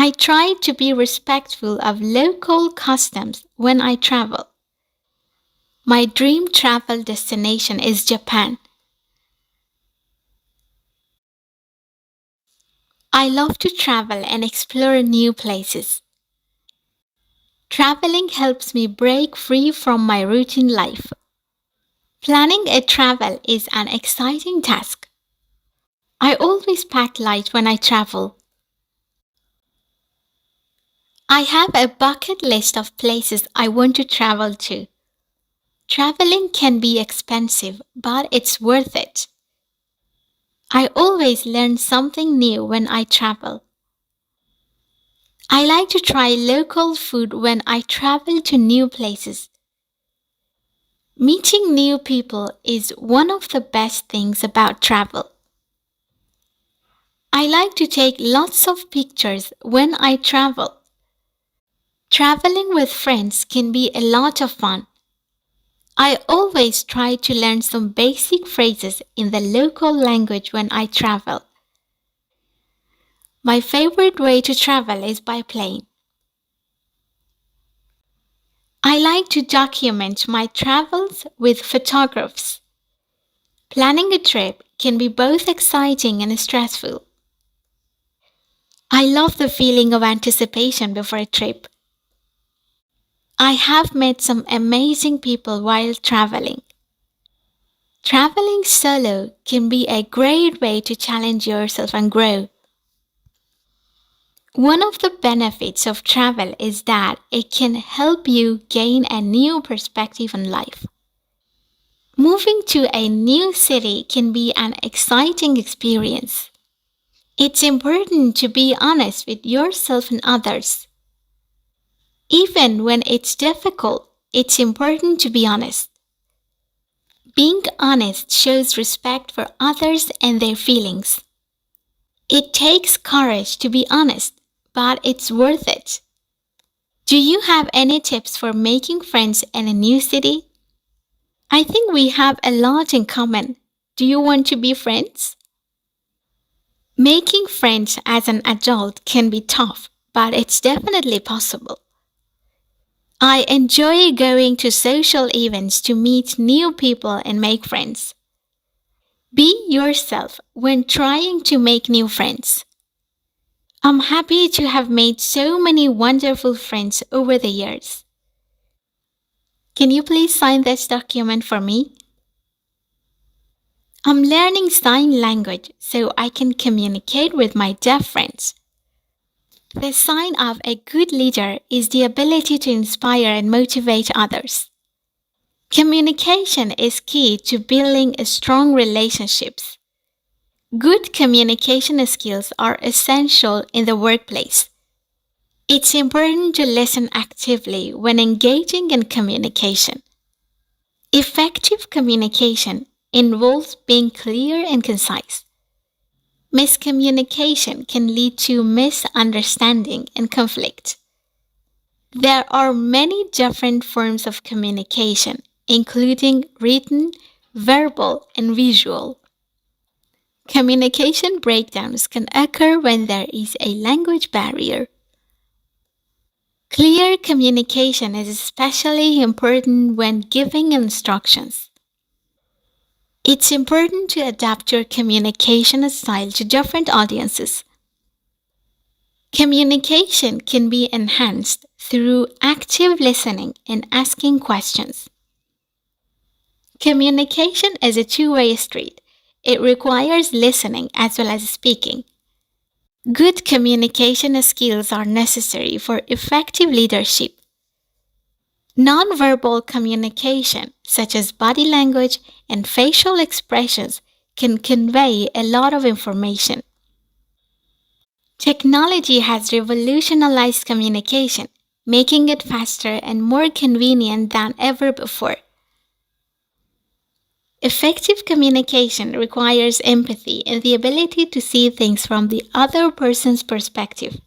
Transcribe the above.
I try to be respectful of local customs when I travel. My dream travel destination is Japan. I love to travel and explore new places. Traveling helps me break free from my routine life. Planning a travel is an exciting task. I always pack light when I travel. I have a bucket list of places I want to travel to. Traveling can be expensive, but it's worth it. I always learn something new when I travel. I like to try local food when I travel to new places. Meeting new people is one of the best things about travel. I like to take lots of pictures when I travel. Traveling with friends can be a lot of fun. I always try to learn some basic phrases in the local language when I travel. My favorite way to travel is by plane. I like to document my travels with photographs. Planning a trip can be both exciting and stressful. I love the feeling of anticipation before a trip. I have met some amazing people while traveling. Traveling solo can be a great way to challenge yourself and grow. One of the benefits of travel is that it can help you gain a new perspective on life. Moving to a new city can be an exciting experience. It's important to be honest with yourself and others. Even when it's difficult, it's important to be honest. Being honest shows respect for others and their feelings. It takes courage to be honest, but it's worth it. Do you have any tips for making friends in a new city? I think we have a lot in common. Do you want to be friends? Making friends as an adult can be tough, but it's definitely possible. I enjoy going to social events to meet new people and make friends. Be yourself when trying to make new friends. I'm happy to have made so many wonderful friends over the years. Can you please sign this document for me? I'm learning sign language so I can communicate with my deaf friends. The sign of a good leader is the ability to inspire and motivate others. Communication is key to building strong relationships. Good communication skills are essential in the workplace. It's important to listen actively when engaging in communication. Effective communication involves being clear and concise. Miscommunication can lead to misunderstanding and conflict. There are many different forms of communication, including written, verbal, and visual. Communication breakdowns can occur when there is a language barrier. Clear communication is especially important when giving instructions. It's important to adapt your communication style to different audiences. Communication can be enhanced through active listening and asking questions. Communication is a two-way street. It requires listening as well as speaking. Good communication skills are necessary for effective leadership. Nonverbal communication, such as body language and facial expressions, can convey a lot of information. Technology has revolutionized communication, making it faster and more convenient than ever before. Effective communication requires empathy and the ability to see things from the other person's perspective.